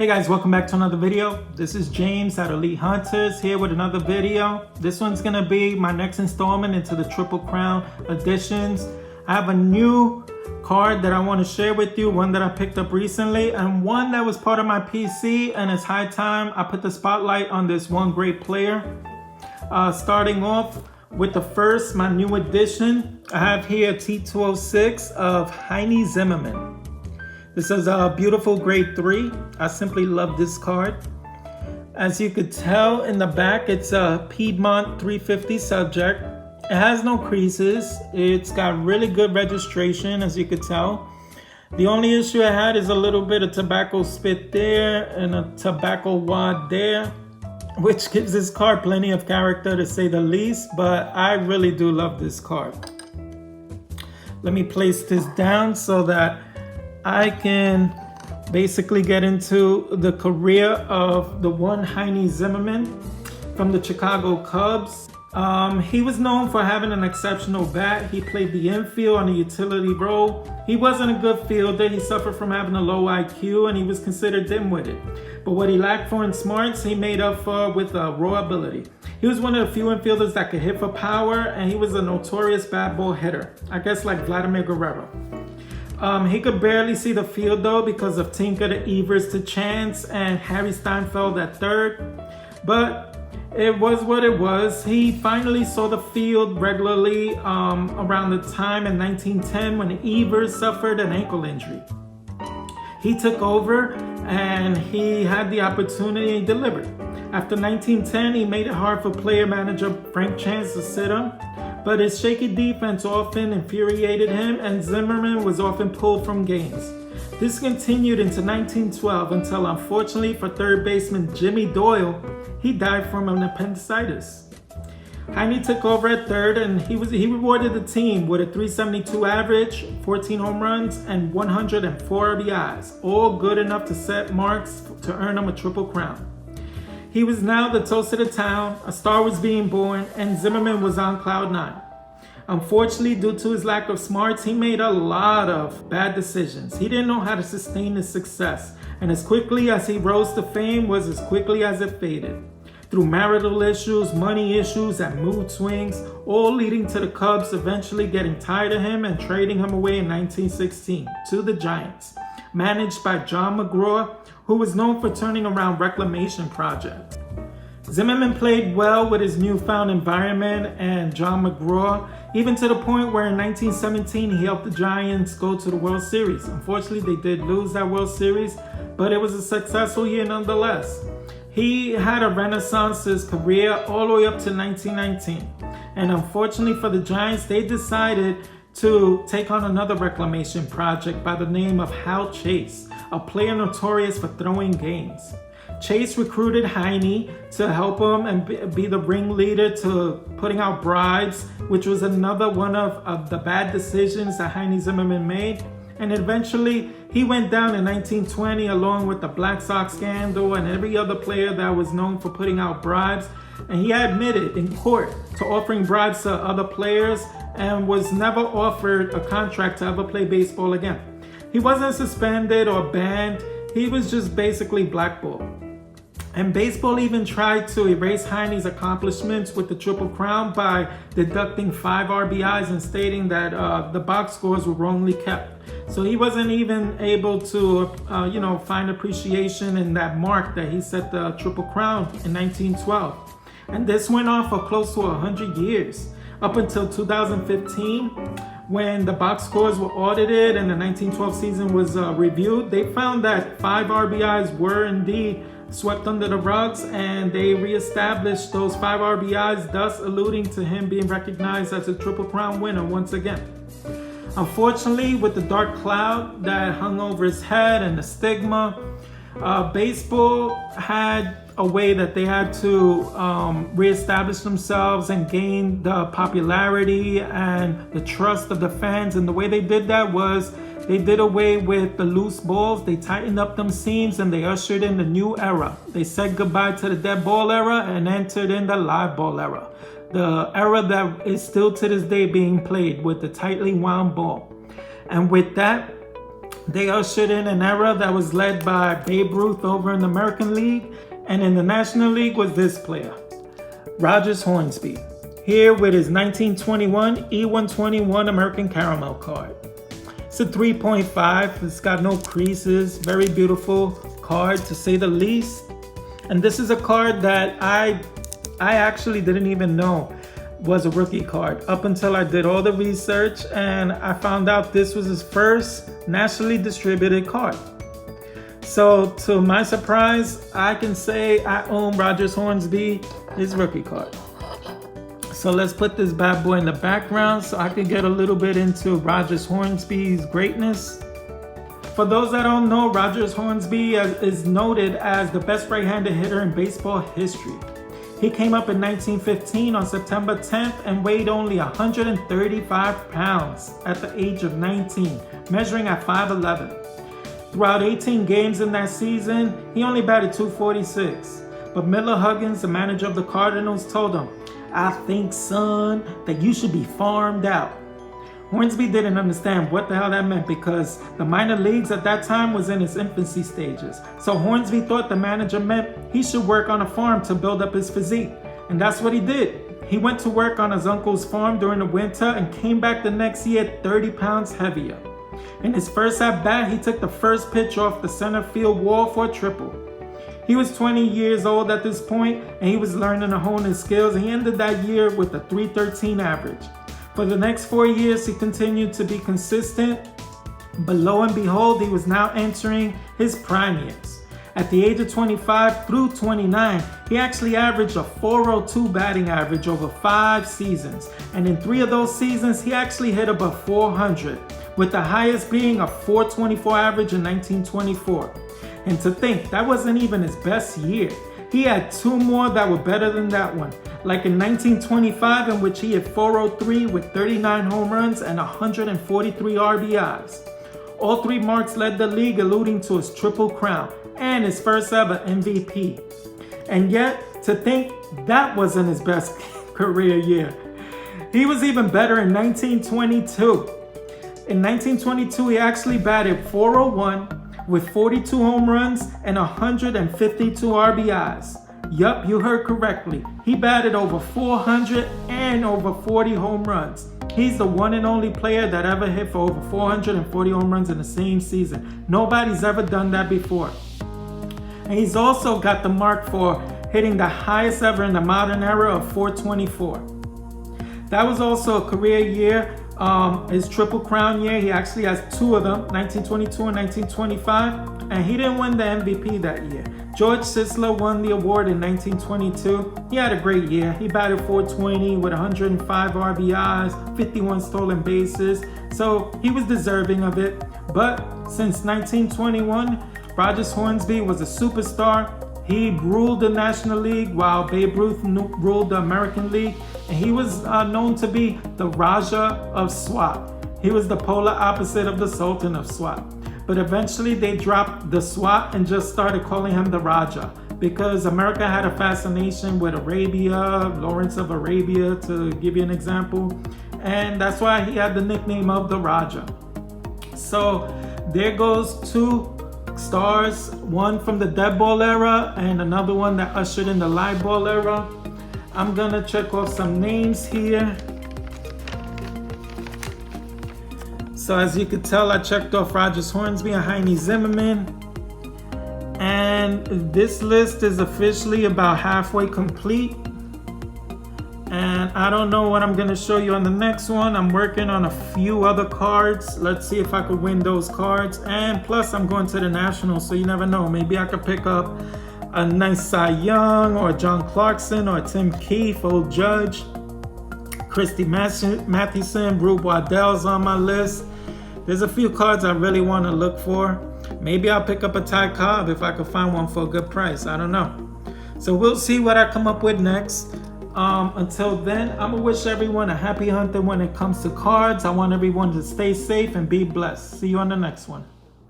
Hey guys, welcome back to another video. This is James at Elite Hunters here with another video. This one's gonna be my next installment into the Triple Crown editions. I have a new card that I want to share with you, one that I picked up recently and one that was part of my PC, and it's high time I put the spotlight on this one great player. Starting off with the first, my new edition, I have here T206 of Heinie Zimmerman. This is a beautiful grade 3. I simply love this card. As you could tell in the back, it's a Piedmont 350 subject. It has no creases. It's got really good registration, as you could tell. The only issue I had is a little bit of tobacco spit there and a tobacco wad there, which gives this card plenty of character to say the least, but I really do love this card. Let me place this down so that I can basically get into the career of the one Heinie Zimmerman from the Chicago Cubs. He was known for having an exceptional bat. He played the infield on a utility role. He wasn't a good fielder. He suffered from having a low IQ and he was considered dim-witted. But what he lacked for in smarts, he made up for with raw ability. He was one of the few infielders that could hit for power, and he was a notorious bad ball hitter. I guess like Vladimir Guerrero. He could barely see the field though because of Tinker to Evers to Chance and Harry Steinfeld at third. But it was what it was. He finally saw the field regularly around the time in 1910 when Evers suffered an ankle injury. He took over and he had the opportunity and delivered. After 1910, he made it hard for player manager Frank Chance to sit him. But his shaky defense often infuriated him, and Zimmerman was often pulled from games. This continued into 1912 until, unfortunately for third baseman Jimmy Doyle, he died from an appendicitis. Heinie took over at third, and he rewarded the team with a 372 average, 14 home runs, and 104 RBIs, all good enough to set marks to earn him a Triple Crown. He was now the toast of the town, a star was being born, and Zimmerman was on cloud 9. Unfortunately, due to his lack of smarts, he made a lot of bad decisions. He didn't know how to sustain his success, and as quickly as he rose to fame was as quickly as it faded. Through marital issues, money issues, and mood swings, all leading to the Cubs eventually getting tired of him and trading him away in 1916 to the Giants, managed by John McGraw, who was known for turning around reclamation projects. Zimmerman played well with his newfound environment and John McGraw, even to the point where in 1917 he helped the Giants go to the World Series. Unfortunately, they did lose that World Series, but it was a successful year nonetheless. He had a renaissance to his career all the way up to 1919. And unfortunately for the Giants, they decided to take on another reclamation project by the name of Hal Chase, a player notorious for throwing games. Chase recruited Heinie to help him and be the ringleader to putting out bribes, which was another one of the bad decisions that Heinie Zimmerman made. And eventually he went down in 1920 along with the Black Sox scandal and every other player that was known for putting out bribes. And he admitted in court to offering bribes to other players and was never offered a contract to ever play baseball again. He wasn't suspended or banned, he was just basically blackballed. And baseball even tried to erase Heinie's accomplishments with the Triple Crown by deducting 5 RBIs and stating that the box scores were wrongly kept. So he wasn't even able to, find appreciation in that mark that he set the Triple Crown in 1912. And this went on for close to 100 years, up until 2015, when the box scores were audited and the 1912 season was reviewed. They found that 5 RBIs were indeed swept under the rugs, and they reestablished those 5 RBIs, thus alluding to him being recognized as a Triple Crown winner once again. Unfortunately, with the dark cloud that hung over his head and the stigma, baseball had a way that they had to reestablish themselves and gain the popularity and the trust of the fans. And the way they did that was they did away with the loose balls, they tightened up them seams, and they ushered in the new era. They said goodbye to the dead ball era and entered in the live ball era. The era that is still to this day being played with the tightly wound ball. And with that, They ushered in an era that was led by Babe Ruth over in the American League, and in the National League was this player, Rogers Hornsby, here with his 1921 E121 American Caramel card. It's a 3.5, it's got no creases, very beautiful card to say the least. And this is a card that I actually didn't even know was a rookie card up until I did all the research and I found out this was his first nationally distributed card. So to my surprise, I can say I own Rogers Hornsby, his rookie card. So let's put this bad boy in the background so I can get a little bit into Rogers Hornsby's greatness. For those that don't know, Rogers Hornsby is noted as the best right-handed hitter in baseball history. He came up in 1915 on September 10th and weighed only 135 pounds at the age of 19, measuring at 5'11". Throughout 18 games in that season, he only batted .246. But Miller Huggins, the manager of the Cardinals, told him, "I think, son, that you should be farmed out." Hornsby didn't understand what the hell that meant because the minor leagues at that time was in its infancy stages. So Hornsby thought the manager meant he should work on a farm to build up his physique. And that's what he did. He went to work on his uncle's farm during the winter and came back the next year 30 pounds heavier. In his first at bat, he took the first pitch off the center field wall for a triple. He was 20 years old at this point and he was learning to hone his skills. He ended that year with a .313 average. For the next 4 years, he continued to be consistent, but lo and behold, he was now entering his prime years. At the age of 25 through 29, he actually averaged a .402 batting average over 5 seasons. And in 3 of those seasons, he actually hit above .400, with the highest being a .424 average in 1924. And to think, that wasn't even his best year. He had 2 more that were better than that one. Like in 1925, in which he hit .403 with 39 home runs and 143 RBIs. All 3 marks led the league, alluding to his Triple Crown and his first ever MVP. And yet, to think that wasn't his best career year. He was even better in 1922. In 1922, he actually batted .401 with 42 home runs and 152 RBIs. Yup, you heard correctly. He batted over 400 and over 40 home runs. He's the one and only player that ever hit for over 440 home runs in the same season. Nobody's ever done that before. And he's also got the mark for hitting the highest ever in the modern era of .424. That was also a career year. His Triple Crown year, he actually has 2 of them, 1922 and 1925, and he didn't win the MVP that year. George Sisler won the award in 1922. He had a great year. He batted .420 with 105 RBIs, 51 stolen bases, so he was deserving of it. But since 1921, Rogers Hornsby was a superstar. He ruled the National League while Babe Ruth ruled the American League, and he was known to be the Raja of SWAT. He was the polar opposite of the Sultan of SWAT. But eventually they dropped the SWAT and just started calling him the Raja because America had a fascination with Arabia, Lawrence of Arabia, to give you an example. And that's why he had the nickname of the Raja. So there goes 2 stars, one from the dead ball era and another one that ushered in the live ball era. I'm gonna check off some names here. So as you can tell, I checked off Rogers Hornsby and Heinie Zimmerman. And this list is officially about halfway complete. And I don't know what I'm gonna show you on the next one. I'm working on a few other cards. Let's see if I could win those cards. And plus I'm going to the Nationals, so you never know. Maybe I could pick up a nice Cy Young or John Clarkson or Tim Keefe, Old Judge, Christy Mathewson, Rube Waddell's on my list. There's a few cards I really want to look for. Maybe I'll pick up a Ty Cobb if I could find one for a good price. I don't know. So we'll see what I come up with next. Until then, I'm gonna wish everyone a happy hunting when it comes to cards. I want everyone to stay safe and be blessed. See you on the next one.